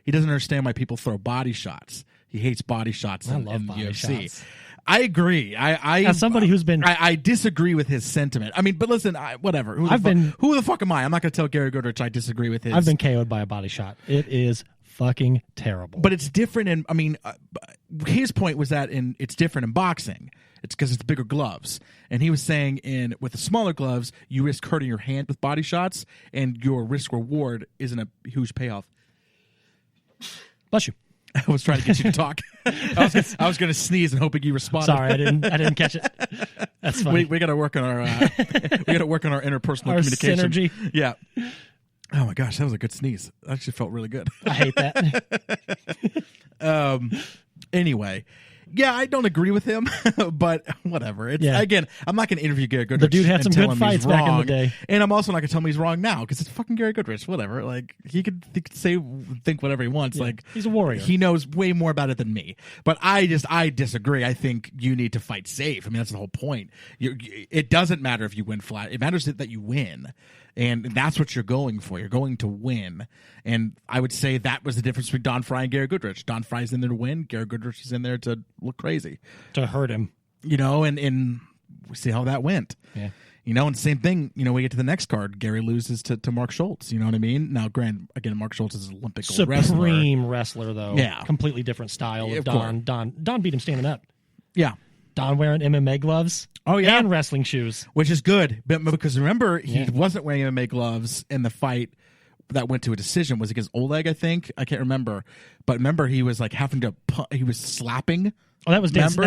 Speaker 1: understand why people throw body shots. He hates body shots in the UFC. Shots. I agree. I
Speaker 3: as somebody who's been,
Speaker 1: I disagree with his sentiment. I mean, but listen, whatever. Who the fuck am I? I'm not going to tell Gary Goodrich I disagree with his.
Speaker 3: I've been KO'd by a body shot. It is fucking terrible.
Speaker 1: But it's different, and I mean, his point was that it's different in boxing. It's because it's bigger gloves, and he was saying with the smaller gloves, you risk hurting your hand with body shots, and your risk reward isn't a huge payoff.
Speaker 3: Bless you.
Speaker 1: I was trying to get you to talk. I was going to sneeze and hoping you responded.
Speaker 3: Sorry, I didn't catch it. That's funny.
Speaker 1: We got to work on our interpersonal communication.
Speaker 3: Synergy.
Speaker 1: Yeah. Oh my gosh, that was a good sneeze. That actually felt really good.
Speaker 3: I hate that.
Speaker 1: Anyway, yeah, I don't agree with him, but whatever. Again, I'm not going to interview Gary Goodrich.
Speaker 3: The dude had some good fights back in the day,
Speaker 1: and I'm also not going to tell him he's wrong now because it's fucking Gary Goodrich. Whatever, like he could think whatever he wants. Yeah, like
Speaker 3: he's a warrior.
Speaker 1: He knows way more about it than me. But I disagree. I think you need to fight safe. I mean, that's the whole point. It doesn't matter if you win flat. It matters that you win. And that's what you're going for. You're going to win. And I would say that was the difference between Don Fry and Gary Goodrich. Don Fry's in there to win. Gary Goodrich is in there to look crazy
Speaker 3: to hurt him.
Speaker 1: And we see how that went.
Speaker 3: Yeah.
Speaker 1: And same thing, we get to the next card. Gary loses to Mark Schultz. You know what I mean? Now, again, Mark Schultz is an Olympic
Speaker 3: Supreme wrestler, though.
Speaker 1: Yeah.
Speaker 3: Completely different style of
Speaker 1: Of
Speaker 3: Don. Don beat him standing up.
Speaker 1: Yeah.
Speaker 3: Don wearing MMA gloves.
Speaker 1: Oh, yeah.
Speaker 3: And wrestling shoes.
Speaker 1: Which is good. But because remember, he wasn't wearing MMA gloves in the fight that went to a decision. Was against Oleg, I think? I can't remember. But remember, he was like having to, he was slapping.
Speaker 3: Oh, that was Dan Severn.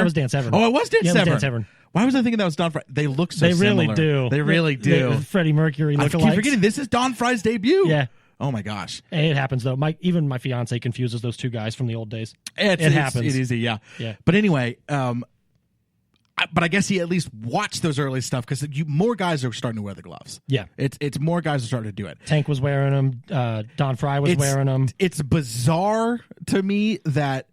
Speaker 1: Oh, it was Dan Severn.
Speaker 3: Dan Severn.
Speaker 1: Why was I thinking that was Don Fry? They look so
Speaker 3: They really
Speaker 1: similar.
Speaker 3: do.
Speaker 1: They really do.
Speaker 3: Freddie Mercury
Speaker 1: I keep
Speaker 3: lookalikes.
Speaker 1: forgetting this is Don Fry's debut.
Speaker 3: Yeah.
Speaker 1: Oh my gosh.
Speaker 3: It happens though. Even my fiance confuses those two guys from the old days.
Speaker 1: It
Speaker 3: happens.
Speaker 1: It is, yeah.
Speaker 3: Yeah.
Speaker 1: But anyway, but I guess he at least watched those early stuff because more guys are starting to wear the gloves.
Speaker 3: Yeah.
Speaker 1: It's more guys are starting to do it.
Speaker 3: Tank was wearing them. Don Fry was wearing them.
Speaker 1: It's bizarre to me that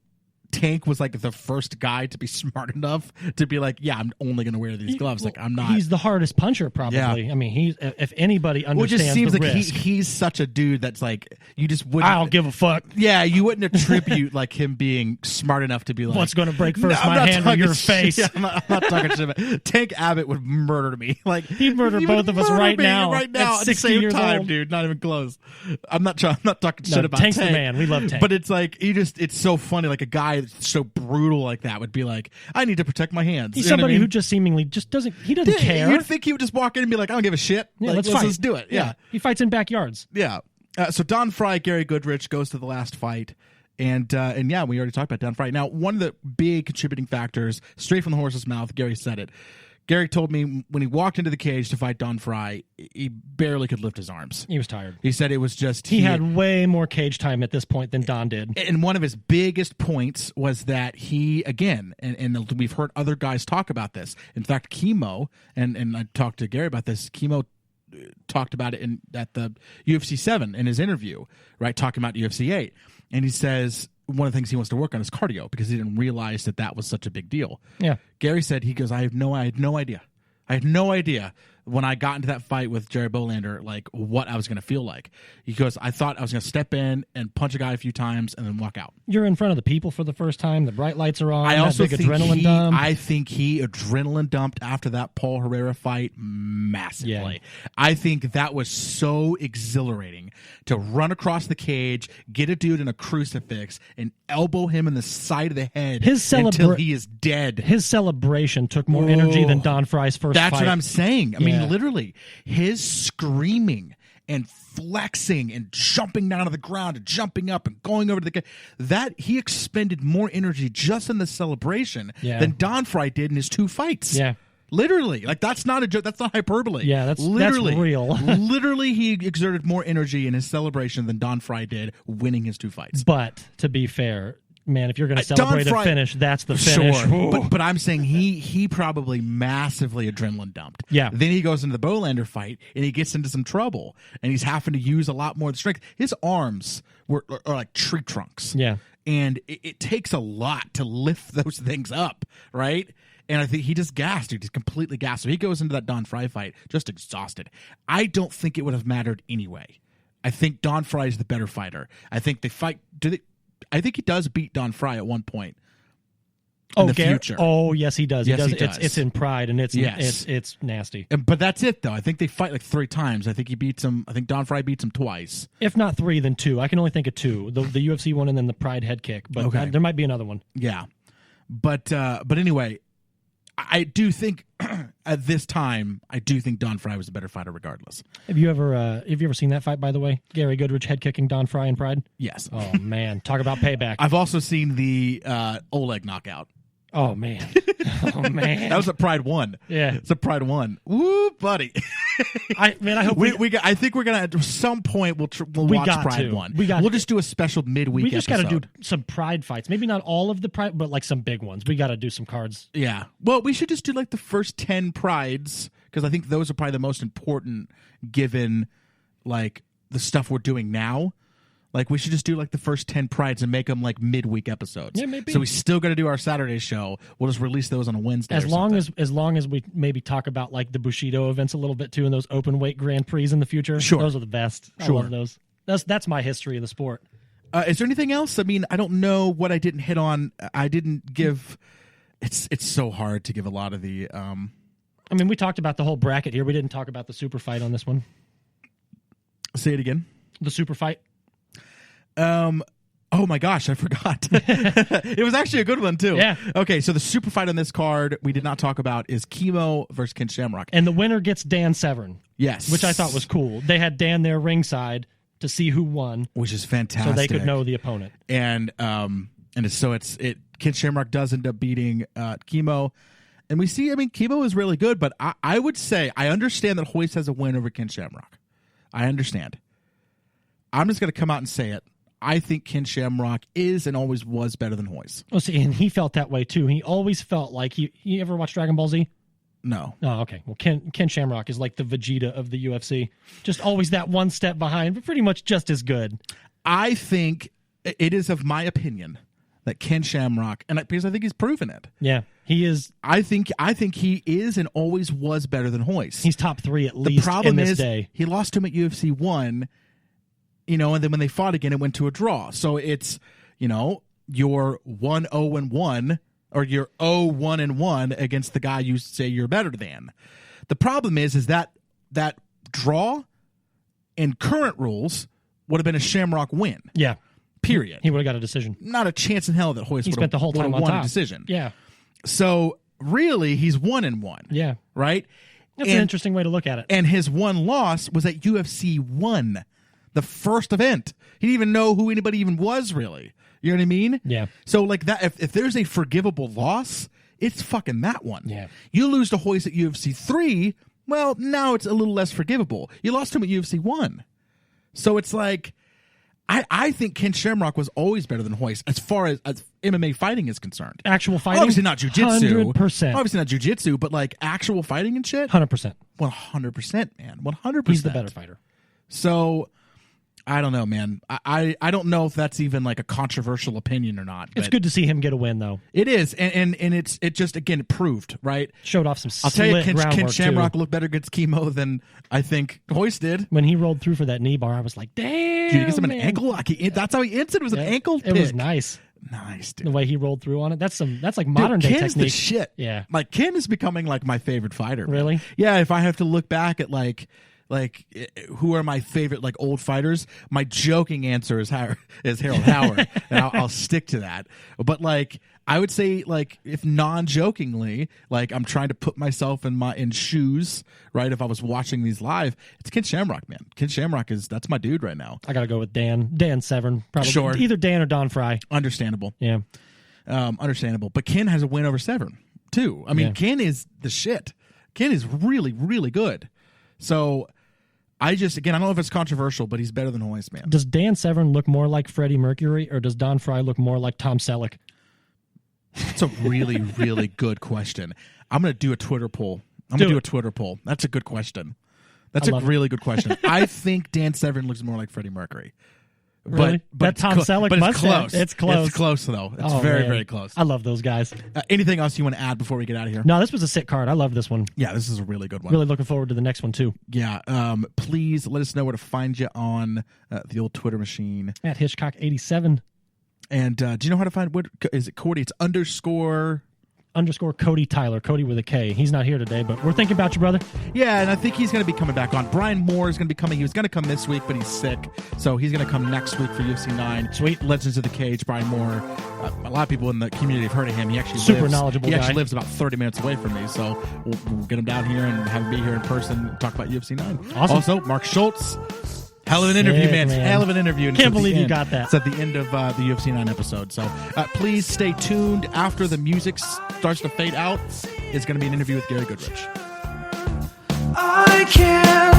Speaker 1: Tank was like the first guy to be smart enough to be like, yeah, I'm only going to wear these gloves. Like I'm not.
Speaker 3: He's the hardest puncher, probably.
Speaker 1: Yeah.
Speaker 3: I mean, if anybody understands
Speaker 1: Well, it just seems
Speaker 3: the
Speaker 1: like
Speaker 3: risk,
Speaker 1: he's such a dude that's like you just wouldn't.
Speaker 3: I don't give a fuck.
Speaker 1: Yeah, you wouldn't attribute like him being smart enough to be like,
Speaker 3: What's going to break first,
Speaker 1: I'm
Speaker 3: my
Speaker 1: not
Speaker 3: hand or
Speaker 1: talking
Speaker 3: your
Speaker 1: shit.
Speaker 3: face?
Speaker 1: Yeah, I'm not talking shit about Tank Abbott would murder me. Like
Speaker 3: He'd murder
Speaker 1: he
Speaker 3: both
Speaker 1: would
Speaker 3: of us
Speaker 1: murder
Speaker 3: right
Speaker 1: me
Speaker 3: now.
Speaker 1: Right now,
Speaker 3: At
Speaker 1: at the
Speaker 3: 60
Speaker 1: same
Speaker 3: years
Speaker 1: time,
Speaker 3: old.
Speaker 1: dude. Not even close. I'm not talking
Speaker 3: No,
Speaker 1: shit about
Speaker 3: Tank's
Speaker 1: Tank.
Speaker 3: the man. We love Tank.
Speaker 1: But it's like it's so funny. Like a guy that's so brutal like that would be like, I need to protect my hands.
Speaker 3: He's
Speaker 1: You know what
Speaker 3: somebody
Speaker 1: I mean?
Speaker 3: who just seemingly just doesn't. He doesn't care.
Speaker 1: You'd think he would just walk in and be like, I don't give a shit.
Speaker 3: Yeah,
Speaker 1: Like,
Speaker 3: let's fight.
Speaker 1: Let's do it. Yeah.
Speaker 3: He fights in backyards.
Speaker 1: Yeah. So Don Fry, Gary Goodrich goes to the last fight. And yeah, we already talked about Don Fry. Now, one of the big contributing factors, straight from the horse's mouth, Gary said it. Gary told me when he walked into the cage to fight Don Fry, he barely could lift his arms.
Speaker 3: He was tired.
Speaker 1: He said it was just...
Speaker 3: He had way more cage time at this point than Don did.
Speaker 1: And one of his biggest points was that he, again, and we've heard other guys talk about this. In fact, Chemo, and I talked to Gary about this, Chemo talked about it at the UFC 7 in his interview, right, talking about UFC 8. And he says one of the things he wants to work on is cardio because he didn't realize that was such a big deal.
Speaker 3: Yeah.
Speaker 1: Gary said, he goes, I had no idea. I had no idea when I got into that fight with Jerry Bolander, like what I was going to feel like. He goes, I thought I was going to step in and punch a guy a few times and then walk out.
Speaker 3: You're in front of the people for the first time. The bright lights are on.
Speaker 1: I also
Speaker 3: big
Speaker 1: think
Speaker 3: adrenaline dump.
Speaker 1: I think he adrenaline dumped after that Paul Herrera fight massively.
Speaker 3: Yeah.
Speaker 1: I think that was so exhilarating to run across the cage, get a dude in a crucifix, and elbow him in the side of the head until he is dead.
Speaker 3: His celebration took more energy than Don Fry's first
Speaker 1: That's
Speaker 3: fight.
Speaker 1: what I'm saying. I mean,
Speaker 3: Yeah.
Speaker 1: literally, his screaming and flexing and jumping down to the ground and jumping up and going over to the guy, that he expended more energy just in the celebration than Don Fry did in his two fights.
Speaker 3: Yeah.
Speaker 1: Literally. Like, that's not a joke. That's not hyperbole.
Speaker 3: Yeah, that's
Speaker 1: literally
Speaker 3: real.
Speaker 1: literally, he exerted more energy in his celebration than Don Fry did winning his two fights.
Speaker 3: But to be fair, man, if you're going to celebrate a finish, that's the finish.
Speaker 1: Sure. But I'm saying he probably massively adrenaline dumped.
Speaker 3: Yeah.
Speaker 1: Then he goes into the Bolander fight and he gets into some trouble and he's having to use a lot more of the strength. His arms are like tree trunks.
Speaker 3: Yeah.
Speaker 1: And it takes a lot to lift those things up, right? And I think he just gassed, dude. He's completely gassed. So he goes into that Don Fry fight just exhausted. I don't think it would have mattered anyway. I think Don Fry is the better fighter. I think they fight. I think he does beat Don Fry at one point in the future.
Speaker 3: Oh, yes, he does.
Speaker 1: Yes,
Speaker 3: he does. It's in Pride, and it's nasty.
Speaker 1: But that's it, though. I think they fight like 3 times. I think he beats him. I think Don Fry beats him twice.
Speaker 3: If not 3, then 2. I can only think of 2. The UFC one and then the Pride head kick. But
Speaker 1: Okay.
Speaker 3: there might be another one.
Speaker 1: Yeah. But anyway, I do think at this time, I do think Don Fry was a better fighter regardless.
Speaker 3: Have you ever seen that fight, by the way? Gary Goodrich head kicking Don Fry in Pride?
Speaker 1: Yes.
Speaker 3: Oh, man. Talk about payback.
Speaker 1: I've also seen the Oleg knockout.
Speaker 3: Oh, man. Oh, man.
Speaker 1: That was at Pride 1.
Speaker 3: Yeah.
Speaker 1: It's a Pride 1. Woo, buddy.
Speaker 3: I hope
Speaker 1: I think we're going to, at some point, we'll watch Pride 1.
Speaker 3: We'll
Speaker 1: just do a special midweek
Speaker 3: We just got to
Speaker 1: episode.
Speaker 3: do some Pride fights. Maybe not all of the Pride, but like some big ones. We got to do some cards.
Speaker 1: Yeah. Well, we should just do like the first 10 Prides because I think those are probably the most important given like the stuff we're doing now. Like, we should just do, like, the first 10 Prides and make them, like, midweek episodes.
Speaker 3: Yeah, maybe.
Speaker 1: So we still got to do our Saturday show. We'll just release those on a Wednesday
Speaker 3: As long as we maybe talk about, like, the Bushido events a little bit, too, and those open weight Grand Prix in the future.
Speaker 1: Sure.
Speaker 3: Those are the best. I
Speaker 1: Sure.
Speaker 3: love those. That's my history of the sport.
Speaker 1: Is there anything else? I mean, I don't know what I didn't hit on. I didn't give. It's so hard to give a lot of the.
Speaker 3: I mean, we talked about the whole bracket here. We didn't talk about the super fight on this one.
Speaker 1: Say it again.
Speaker 3: The super fight.
Speaker 1: Oh my gosh, I forgot. It was actually a good one too.
Speaker 3: Yeah.
Speaker 1: Okay, so the super fight on this card we did not talk about is Chemo versus Ken Shamrock.
Speaker 3: And the winner gets Dan Severn.
Speaker 1: Yes.
Speaker 3: Which I thought was cool. They had Dan there ringside to see who won.
Speaker 1: Which is fantastic.
Speaker 3: So they could know the opponent.
Speaker 1: And Ken Shamrock does end up beating Chemo. And we see, I mean, Chemo is really good, but I would say I understand that Hoist has a win over Ken Shamrock. I understand. I'm just going to come out and say it. I think Ken Shamrock is and always was better than Hoist.
Speaker 3: Oh, see, and he felt that way too. He always felt like you ever watch Dragon Ball Z?
Speaker 1: No.
Speaker 3: Oh, okay. Well, Ken Shamrock is like the Vegeta of the UFC. Just always that one step behind, but pretty much just as good.
Speaker 1: I think it is of my opinion that Ken Shamrock, and because I think he's proven it.
Speaker 3: Yeah, he is.
Speaker 1: I think he is and always was better than Hoist.
Speaker 3: He's top 3 at least.
Speaker 1: The problem
Speaker 3: in this
Speaker 1: is
Speaker 3: day.
Speaker 1: He lost to him at UFC 1. And then when they fought again, it went to a draw. So it's, you're 1-0-1, or you're 0-1-1 against the guy you say you're better than. The problem is that draw in current rules would have been a Shamrock win.
Speaker 3: Yeah.
Speaker 1: Period.
Speaker 3: He would have got a decision.
Speaker 1: Not a chance in hell that Hoist would
Speaker 3: spent the whole time
Speaker 1: have
Speaker 3: on
Speaker 1: won
Speaker 3: top.
Speaker 1: a decision.
Speaker 3: Yeah.
Speaker 1: So really, he's 1-1.
Speaker 3: Yeah.
Speaker 1: Right?
Speaker 3: That's an interesting way to look at it.
Speaker 1: And his one loss was at UFC 1. The first event. He didn't even know who anybody even was, really. You know what I mean?
Speaker 3: Yeah.
Speaker 1: So, like that, if there's a forgivable loss, it's fucking that one.
Speaker 3: Yeah.
Speaker 1: You lose to Hoist at UFC 3, well, now it's a little less forgivable. You lost to him at UFC 1. So it's like, I think Ken Shamrock was always better than Hoist as far as MMA fighting is concerned.
Speaker 3: Actual fighting?
Speaker 1: Obviously not jiu-jitsu.
Speaker 3: 100%.
Speaker 1: Obviously not jiu-jitsu, but like actual fighting and shit?
Speaker 3: 100%.
Speaker 1: 100%, man. 100%.
Speaker 3: He's the better fighter.
Speaker 1: So... I don't know, man. I don't know if that's even like a controversial opinion or not.
Speaker 3: It's good to see him get a win, though.
Speaker 1: It is, and it just again it proved, right?
Speaker 3: Showed off some.
Speaker 1: I'll tell you, Ken Shamrock
Speaker 3: too.
Speaker 1: looked better against Chemo than I think Hoist did.
Speaker 3: When he rolled through for that knee bar, I was like, "Damn!"
Speaker 1: Dude, he gets him an ankle. That's how he ended. It was an ankle.
Speaker 3: It was nice.
Speaker 1: Nice, dude.
Speaker 3: The way he rolled through on it. That's like modern day
Speaker 1: Ken's
Speaker 3: technique.
Speaker 1: The shit.
Speaker 3: Yeah.
Speaker 1: Like Ken is becoming like my favorite fighter.
Speaker 3: Really?
Speaker 1: Man. Yeah. If I have to look back at like who are my favorite like old fighters, my joking answer is Harold Howard, and I'll stick to that. But like I would say, like if non-jokingly, like I'm trying to put myself in shoes, right? If I was watching these live, it's Ken Shamrock, man. Ken Shamrock that's my dude right now.
Speaker 3: I gotta go with Dan Severn, probably.
Speaker 1: Sure.
Speaker 3: Either Dan or Don Fry.
Speaker 1: Understandable.
Speaker 3: Yeah.
Speaker 1: Understandable. But Ken has a win over Severn too. I mean, Ken is the shit. Ken is really, really good. So I don't know if it's controversial, but he's better than Hoist, man.
Speaker 3: Does Dan Severn look more like Freddie Mercury, or does Don Fry look more like Tom Selleck?
Speaker 1: That's a really, really good question. I'm going to do a Twitter poll. That's a good question. That's a really good question. I think Dan Severn looks more like Freddie Mercury.
Speaker 3: Really?
Speaker 1: But
Speaker 3: that Tom Selleck
Speaker 1: but
Speaker 3: must
Speaker 1: it's close.
Speaker 3: have. It's close.
Speaker 1: It's close, though. It's
Speaker 3: man.
Speaker 1: very close.
Speaker 3: I love those guys.
Speaker 1: Anything else you want to add before we get out of here?
Speaker 3: No, this was a sick card. I love this one.
Speaker 1: Yeah, this is a really good one.
Speaker 3: Really looking forward to the next one, too.
Speaker 1: Yeah. Please let us know where to find you on the old Twitter machine.
Speaker 3: At Hitchcock87.
Speaker 1: And do you know how to find, what is it, Cordy? It's _
Speaker 3: Cody Tyler. Cody with a K. He's not here today, but we're thinking about you, brother.
Speaker 1: Yeah, and I think he's going to be coming back on. Brian Moore is going to be coming. He was going to come this week, but he's sick. So he's going to come next week for UFC 9.
Speaker 3: Sweet.
Speaker 1: Legends of the Cage, Brian Moore. A lot of people in the community have heard of him. He actually
Speaker 3: super knowledgeable guy.
Speaker 1: He actually lives about 30 minutes away from me. So we'll get him down here and have him be here in person and talk about UFC 9.
Speaker 3: Awesome.
Speaker 1: Also, Mark Schultz. Hell of an interview, man. Hell of an interview.
Speaker 3: Can't believe you got that.
Speaker 1: It's at the end of the UFC 9 episode. So please stay tuned. After the music starts to fade out, it's going to be an interview with Gary Goodrich.
Speaker 2: I can't